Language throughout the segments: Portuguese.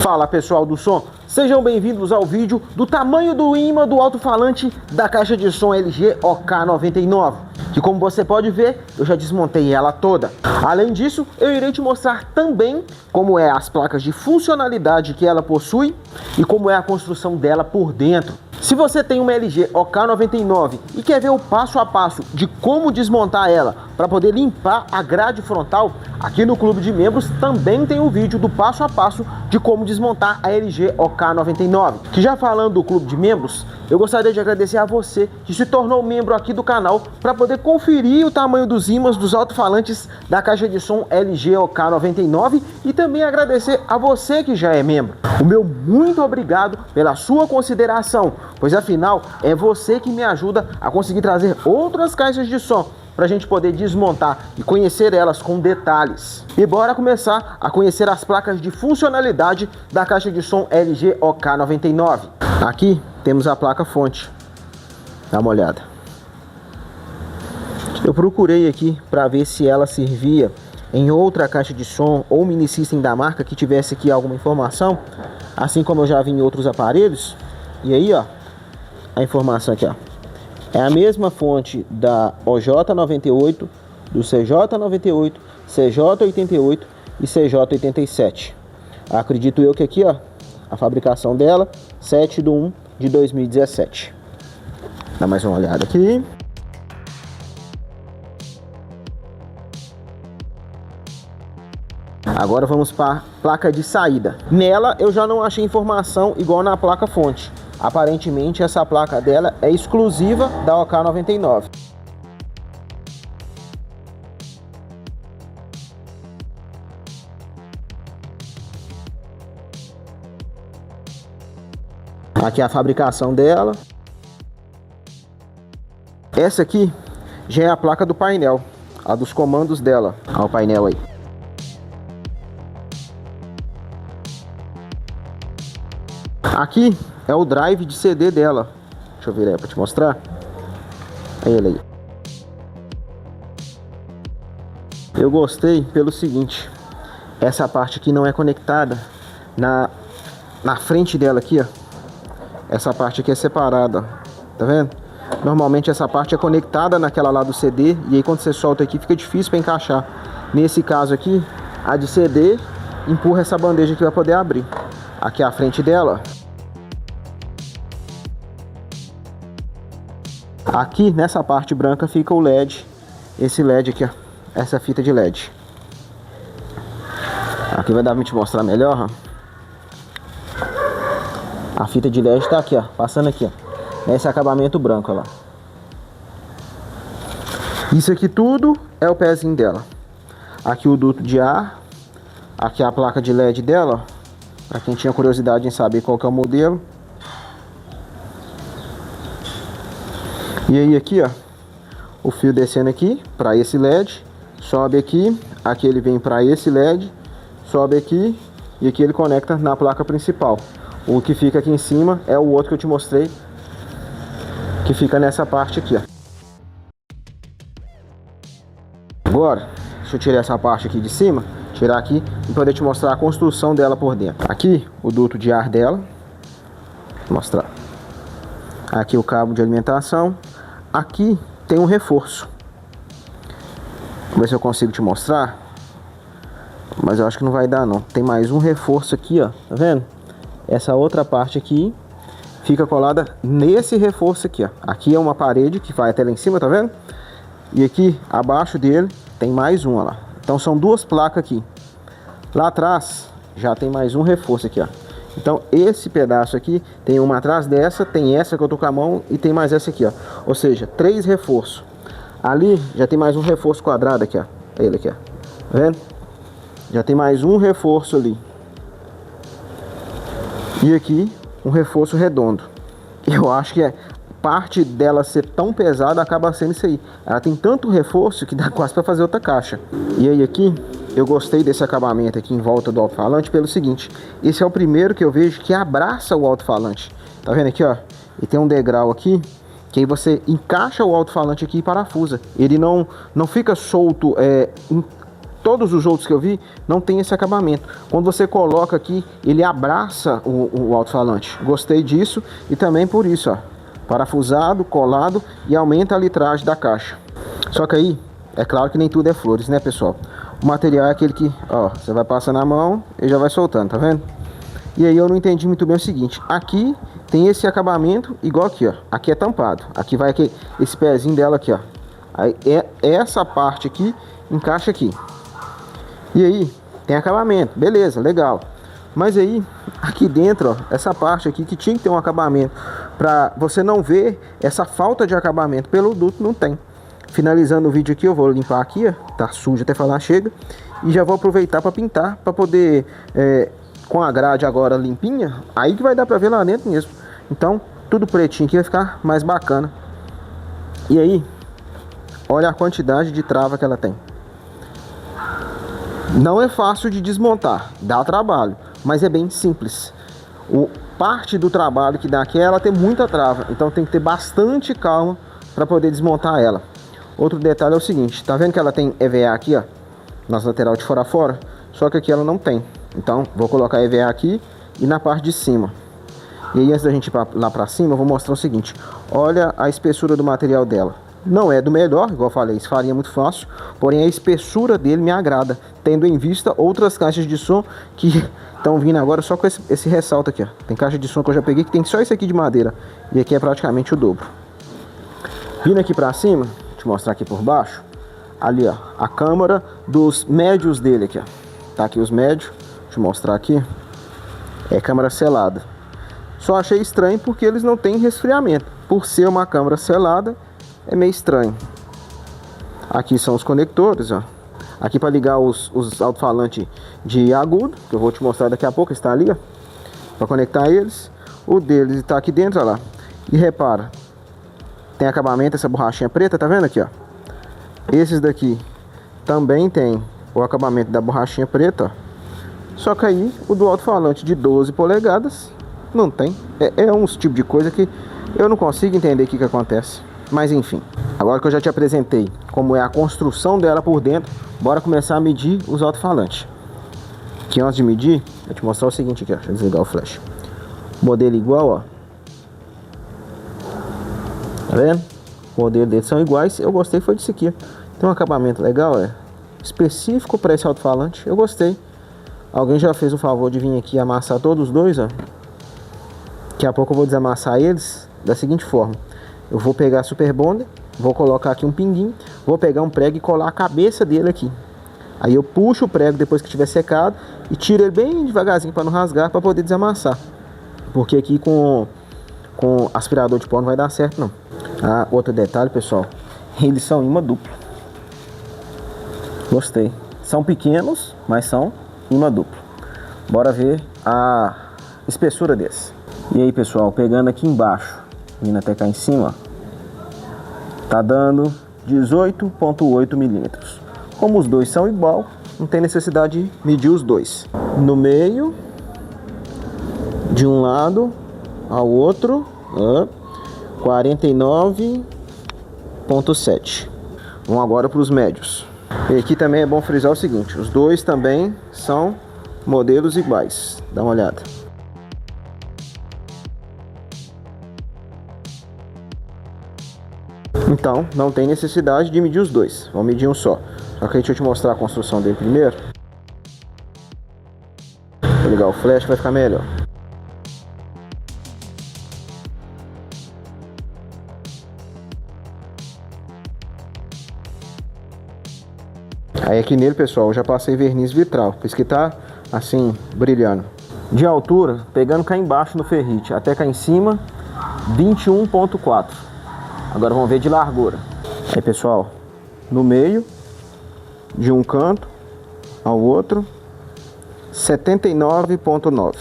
Fala pessoal do som, sejam bem-vindos ao vídeo do tamanho do ímã do alto-falante da caixa de som LG OK99, que como você pode ver, eu já desmontei ela toda. Além disso, eu irei te mostrar também como é as placas de funcionalidade que ela possui e como é a construção dela por dentro. Se você tem uma LG OK99 e quer ver o passo a passo de como desmontar ela para poder limpar a grade frontal, aqui no Clube de Membros também tem um vídeo do passo a passo de como desmontar a LG OK99. Que já falando do Clube de Membros, eu gostaria de agradecer a você que se tornou membro aqui do canal para poder conferir o tamanho dos ímãs dos alto-falantes da caixa de som LG OK99 e também agradecer a você que já é membro. O meu muito obrigado pela sua consideração, pois afinal é você que me ajuda a conseguir trazer outras caixas de som para a gente poder desmontar e conhecer elas com detalhes. E bora começar a conhecer as placas de funcionalidade da caixa de som LG OK99. Aqui temos a placa fonte, dá uma olhada. Eu procurei aqui para ver se ela servia em outra caixa de som ou mini system da marca que tivesse aqui alguma informação, assim como eu já vi em outros aparelhos. E aí, ó, a informação aqui, ó. É a mesma fonte da OJ98, do CJ98, CJ88 e CJ87. Acredito eu que aqui, ó, a fabricação dela, 7/1 de 2017. Dá mais uma olhada aqui. Agora vamos para a placa de saída. Nela eu já não achei informação igual na placa fonte. Aparentemente essa placa dela é exclusiva da OK99. Aqui é a fabricação dela. Essa aqui já é a placa do painel, a dos comandos dela. Olha o painel aí. Aqui é o drive de CD dela. Deixa eu virar para te mostrar. É ele aí. Eu gostei pelo seguinte: essa parte aqui não é conectada na frente dela aqui, ó. Essa parte aqui é separada, tá vendo? Normalmente essa parte é conectada naquela lá do CD e aí quando você solta aqui fica difícil para encaixar. Nesse caso aqui, a de CD empurra essa bandeja aqui para poder abrir. Aqui é a frente dela, ó. Aqui nessa parte branca fica o LED, esse LED aqui, ó, essa fita de LED. Aqui vai dar pra te mostrar melhor, ó. A fita de LED tá aqui, ó, passando aqui, ó, nesse acabamento branco, ó lá. Isso aqui tudo é o pezinho dela. Aqui o duto de ar, aqui a placa de LED dela, ó, pra quem tinha curiosidade em saber qual que é o modelo. E aí aqui, ó, o fio descendo aqui para esse LED, sobe aqui, aqui ele vem para esse LED, sobe aqui e aqui ele conecta na placa principal. O que fica aqui em cima é o outro que eu te mostrei, que fica nessa parte aqui, ó. Agora, deixa eu tirar essa parte aqui de cima, tirar aqui e poder te mostrar a construção dela por dentro. Aqui o duto de ar dela, vou mostrar. Aqui o cabo de alimentação. Aqui tem um reforço. Vamos ver se eu consigo te mostrar. Mas eu acho que não vai dar não. Tem mais um reforço aqui, ó. Tá vendo? Essa outra parte aqui fica colada nesse reforço aqui, ó. Aqui é uma parede que vai até lá em cima, tá vendo? E aqui abaixo dele tem mais uma lá. Então são duas placas aqui. Lá atrás já tem mais um reforço aqui, ó. Então esse pedaço aqui tem uma atrás dessa, tem essa que eu tô com a mão e tem mais essa aqui, ó. Ou seja, 3 reforços. Ali já tem mais um reforço quadrado aqui, ó. Ele aqui, ó. Tá vendo? Já tem mais um reforço ali. E aqui um reforço redondo. Eu acho que parte dela ser tão pesada acaba sendo isso aí. Ela tem tanto reforço que dá quase para fazer outra caixa. E aí aqui eu gostei desse acabamento aqui em volta do alto-falante pelo seguinte: esse é o primeiro que eu vejo que abraça o alto-falante. Tá vendo aqui, ó? E tem um degrau aqui que aí você encaixa o alto-falante aqui e parafusa. Ele não fica solto Todos os outros que eu vi não tem esse acabamento. Quando você coloca aqui, ele abraça o alto-falante. Gostei disso e também por isso, ó, parafusado, colado e aumenta a litragem da caixa. Só que aí, é claro que nem tudo é flores, né, pessoal? O material é aquele que, ó, você vai passando na mão e já vai soltando, tá vendo? E aí eu não entendi muito bem o seguinte, aqui tem esse acabamento igual aqui, ó. Aqui é tampado, aqui vai aqui, esse pezinho dela aqui, ó. Aí essa parte aqui encaixa aqui. E aí tem acabamento, beleza, legal. Mas aí aqui dentro, ó, essa parte aqui que tinha que ter um acabamento para você não ver essa falta de acabamento pelo duto, não tem. Finalizando o vídeo aqui, eu vou limpar aqui, ó, tá sujo até falar chega, e já vou aproveitar para pintar, para poder com a grade agora limpinha, aí que vai dar para ver lá dentro mesmo. Então tudo pretinho aqui vai ficar mais bacana. E aí, olha a quantidade de trava que ela tem. Não é fácil de desmontar, dá trabalho, mas é bem simples. Parte do trabalho que dá aqui é ela ter muita trava, então tem que ter bastante calma para poder desmontar ela. Outro detalhe é o seguinte, tá vendo que ela tem EVA aqui, ó, nas lateral de fora a fora? Só que aqui ela não tem. Então vou colocar EVA aqui e na parte de cima. E aí antes da gente ir lá para cima, eu vou mostrar o seguinte. Olha a espessura do material dela. Não é do melhor, igual eu falei, isso faria muito fácil, porém a espessura dele me agrada, tendo em vista outras caixas de som que estão vindo agora só com esse ressalto aqui, ó. Tem caixa de som que eu já peguei que tem só esse aqui de madeira, e aqui é praticamente o dobro. Vindo aqui pra cima, vou te mostrar aqui por baixo, ali ó, a câmara dos médios dele aqui, ó. Tá aqui os médios, vou te mostrar aqui, é câmara selada. Só achei estranho porque eles não têm resfriamento, por ser uma câmara selada, é meio estranho. Aqui são os conectores, ó. Aqui para ligar os alto-falantes de agudo, que eu vou te mostrar daqui a pouco, está ali, ó, para conectar eles. O deles está aqui dentro, ó lá. E repara, tem acabamento, essa borrachinha preta, tá vendo aqui, ó? Esses daqui também tem o acabamento da borrachinha preta, ó. Só que aí o do alto-falante de 12 polegadas não tem. É uns tipo de coisa que eu não consigo entender o que acontece. Mas enfim, agora que eu já te apresentei como é a construção dela por dentro, bora começar a medir os alto-falantes. Que antes de medir, vou te mostrar o seguinte aqui, ó. Deixa eu desligar o flash. Modelo igual, ó. Tá vendo? O modelo deles são iguais. Eu gostei foi disso aqui. Tem um acabamento legal, é específico para esse alto-falante. Eu gostei. Alguém já fez o favor de vir aqui amassar todos os dois, ó. Daqui a pouco eu vou desamassar eles da seguinte forma. Eu vou pegar a Super Bonder, vou colocar aqui um pinguinho, vou pegar um prego e colar a cabeça dele aqui. Aí eu puxo o prego depois que tiver secado e tiro ele bem devagarzinho para não rasgar, para poder desamassar. Porque aqui com aspirador de pó não vai dar certo não. Ah, outro detalhe, pessoal, eles são imã duplo. Gostei. São pequenos, mas são imã duplo. Bora ver a espessura desse. E aí, pessoal, pegando aqui embaixo, vindo até cá em cima, tá dando 18,8 milímetros. Como os dois são igual, não tem necessidade de medir os dois. No meio, de um lado ao outro, 49,7. Vamos agora para os médios. E aqui também é bom frisar o seguinte, os dois também são modelos iguais. Dá uma olhada. Então, não tem necessidade de medir os dois. Vamos medir um só. Só que aí deixa eu te mostrar a construção dele primeiro. Vou ligar o flash, vai ficar melhor. Aí aqui nele, pessoal, eu já passei verniz vitral. Por isso que tá assim, brilhando. De altura, pegando cá embaixo no ferrite até cá em cima, 21,4. Agora vamos ver de largura. Aí, pessoal, no meio, de um canto ao outro, 79,9.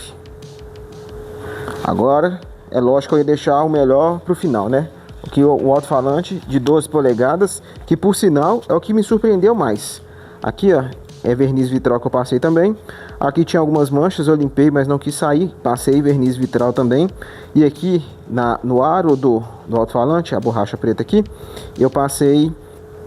Agora, é lógico que eu ia deixar o melhor pro final, né? Aqui o alto-falante de 12 polegadas, que por sinal é o que me surpreendeu mais. Aqui, ó, é verniz vitral que eu passei também. Aqui tinha algumas manchas, eu limpei, mas não quis sair. Passei verniz vitral também. E aqui no aro do alto-falante, a borracha preta aqui, eu passei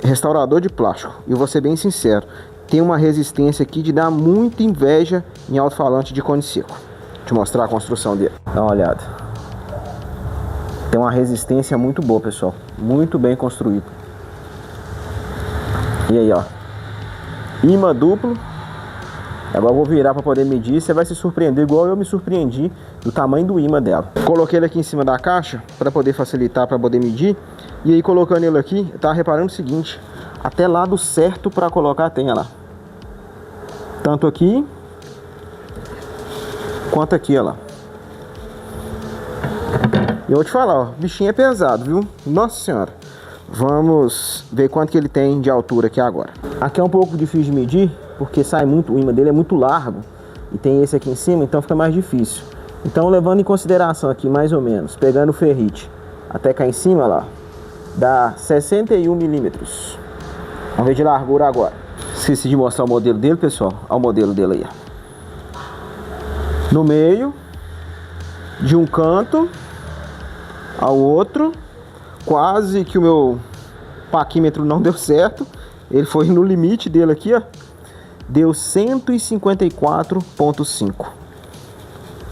restaurador de plástico. E vou ser bem sincero, tem uma resistência aqui de dar muita inveja em alto-falante de cone seco. Deixa eu mostrar a construção dele. Dá uma olhada. Tem uma resistência muito boa, pessoal. Muito bem construído. E aí, ó. Imã duplo. Agora eu vou virar para poder medir. Você vai se surpreender igual eu me surpreendi do tamanho do imã dela. Coloquei ele aqui em cima da caixa para poder facilitar, para poder medir. E aí colocando ele aqui, eu tava reparando o seguinte: até lado certo para colocar tem, olha lá. Tanto aqui quanto aqui, olha lá. E eu vou te falar, ó, o bichinho é pesado, viu? Nossa senhora. Vamos ver quanto que ele tem de altura aqui agora. Aqui é um pouco difícil de medir, porque sai muito, o imã dele é muito largo. E tem esse aqui em cima, então fica mais difícil. Então, levando em consideração aqui, mais ou menos, pegando o ferrite até cá em cima, lá, dá 61 milímetros. Vamos ver de largura agora. Esqueci de mostrar o modelo dele, pessoal. Olha o modelo dele aí, ó. No meio, de um canto ao outro, quase que o meu paquímetro não deu certo. Ele foi no limite dele aqui, ó. Deu 154,5.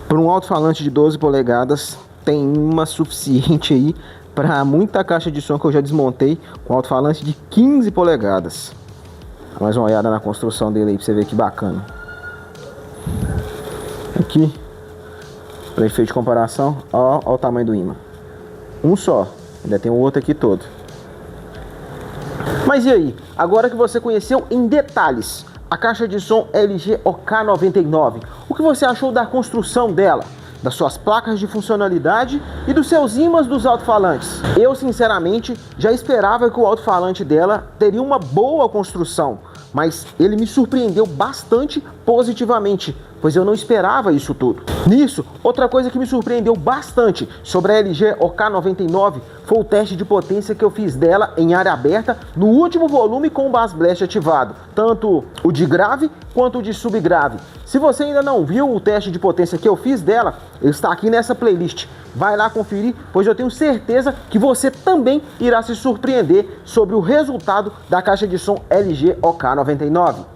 Para um alto-falante de 12 polegadas, tem uma suficiente aí para muita caixa de som que eu já desmontei com alto-falante de 15 polegadas. Dá mais uma olhada na construção dele aí para você ver que bacana. Aqui, para efeito de comparação, ó o tamanho do imã. Um só, ainda tem o outro aqui todo. Mas e aí? Agora que você conheceu em detalhes a caixa de som LG OK99, o que você achou da construção dela, das suas placas de funcionalidade e dos seus ímãs dos alto-falantes? Eu, sinceramente, já esperava que o alto-falante dela teria uma boa construção, mas ele me surpreendeu bastante positivamente, pois eu não esperava isso tudo. Nisso, outra coisa que me surpreendeu bastante sobre a LG OK99 foi o teste de potência que eu fiz dela em área aberta no último volume com o Bass Blast ativado, tanto o de grave quanto o de subgrave. Se você ainda não viu o teste de potência que eu fiz dela, ele está aqui nessa playlist. Vai lá conferir, pois eu tenho certeza que você também irá se surpreender sobre o resultado da caixa de som LG OK99.